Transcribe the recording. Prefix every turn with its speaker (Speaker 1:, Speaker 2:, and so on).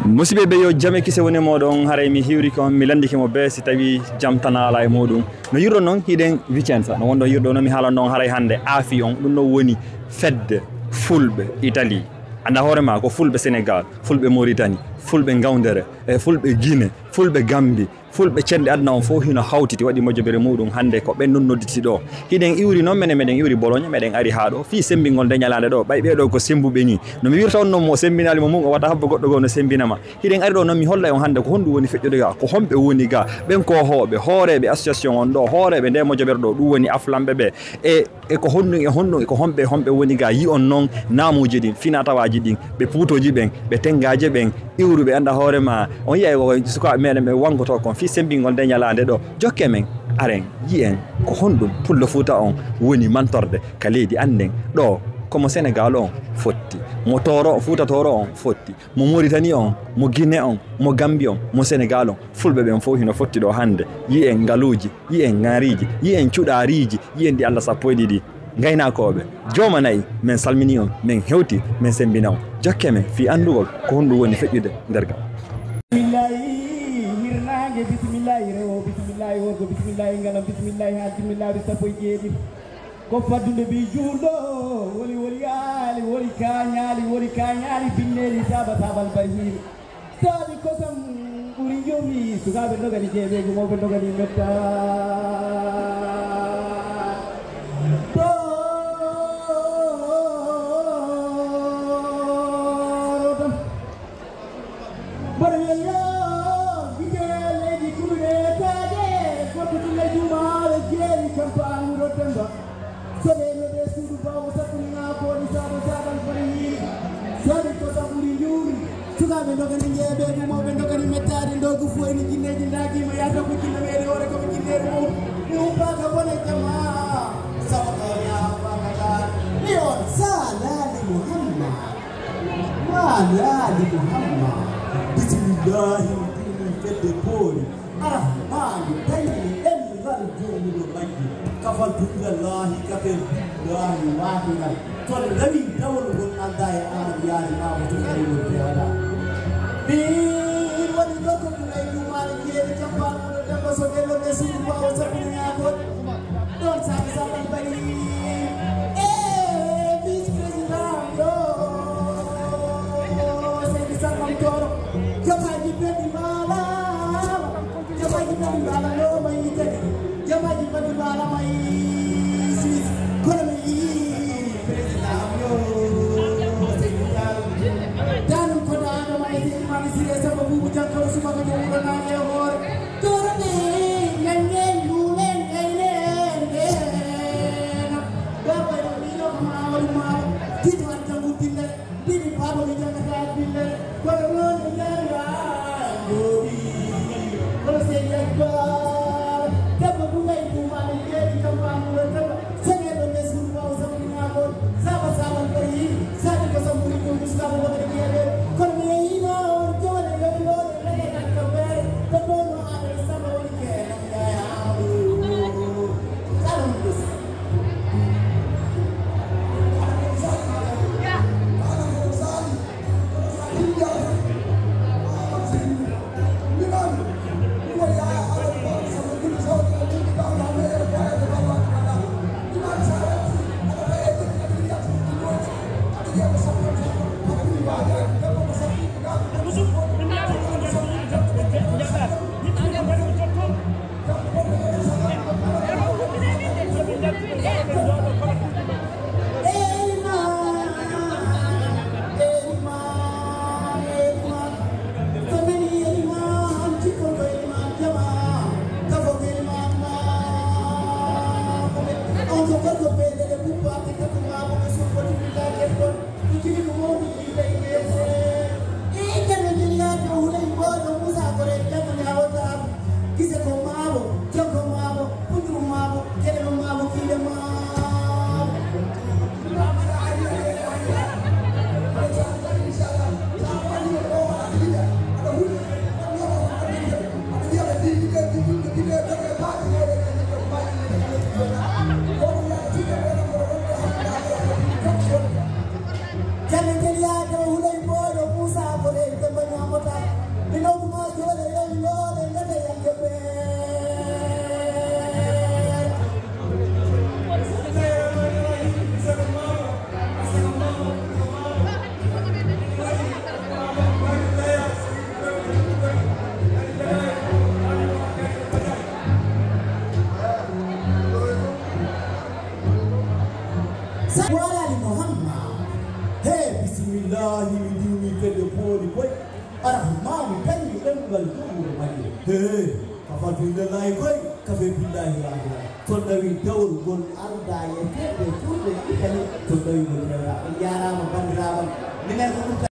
Speaker 1: Musibe be yo jame kise woni modon haray mi hiwri ko mi landike mo be si tawi jam tan ala e modum no yirdo non hiden Vicenza no wondo yirdo no mi hala non haray hande afi on dum no woni fedde fulbe Italie anda horema ko fulbe Sénégal fulbe Mauritanie fulbe Ngawdere e fulbe Guinée fulbe Gambie fulbe cende adna on fo hino hawtiti wadi mojobere mudum hande ko ben non nodditi do hiden iwri non meden iwri Bologna meden ari ha do fi sembingol de nyalande do bay be do ko sembube ni no mi wirta on non mo sembinali mo o wata habba goddo go no sembinama hiden ari do non mi holla on hande ko hondu woni fejjude ga ko hombe woni ga ben ko hobe horebe association on do horebe de mojobere do dum woni aflambe be e ko hondu ko hombe woni ga yi on non namuji din fina tawaji din be putoji ben be tengaje ben iwrube anda horema on yey ko suka meden be wangoto kon sembingol de nyalande do jokke men aren yien ko hondum pullo futa on woni mantorde ka leydi anden do comme Sénégal on fotti mo toro futa toro on fotti mo Mauritanie on mo Guinée on mo Gambie on mo Sénégal on fulbe ben fo hino fotti do hande yien ngaluji yien ngariji yien cudariji yien di Allah sappoydi ngayna kobe joma nay men salmini on men hewti men sembina on jokke men fi andugol ko hondu woni fejjude derga
Speaker 2: bismillah rewo bismillah worgo bismillah ngalam bismillah bismillah sapoy jeedi ko faddude bi juurdo woli kañali binneli sabal barhim sabi kosam ɓuri jomi sukaɓe dogani jeeɓeji moɓe dogani metta bismillah fedde poli arahmani tayni ɗemngal jomuɗo majji kafaltu ilallahi kafel billahi wahidan toon lawi dawol gon anda e an yaari mamo to kariwol pewata min waɗi ɗo ko ɗulay dumare jeeri campanuɗo demba so ɗello ɓe suudu bawo saɓɓiñakon ɗon saɓe saɓan bari vice président ɗo seydi saɓam toro jamaji beddi mala no mai tadi jamaji beddi mala mai sis kono mi president yo Sénégal tanum ko dano mai ti mami sire sama bubu jakkaro suma ko jomudo na e hor torne ngenge lulen ngene baba mi no ma ti tan jangu dille dini baba mi janga ta dille ko non ngara gori ko se yakba kaba bunga ikuma ni yedi kama murata sene do mesu ba usabu na ko saba bari sabe ko samuri ko mustafa ko de yede ko mi ino to le lo le ka be to no ala saba woni ke na ya salam kus Wali Muhammad. Hey, Bismillah, you do me get the holy boy. Arahman, can you ɗemngal Hey, Kafatilla like boy, Kafetilla. So the window will arda and get the food and Italy to the Yara Bandra.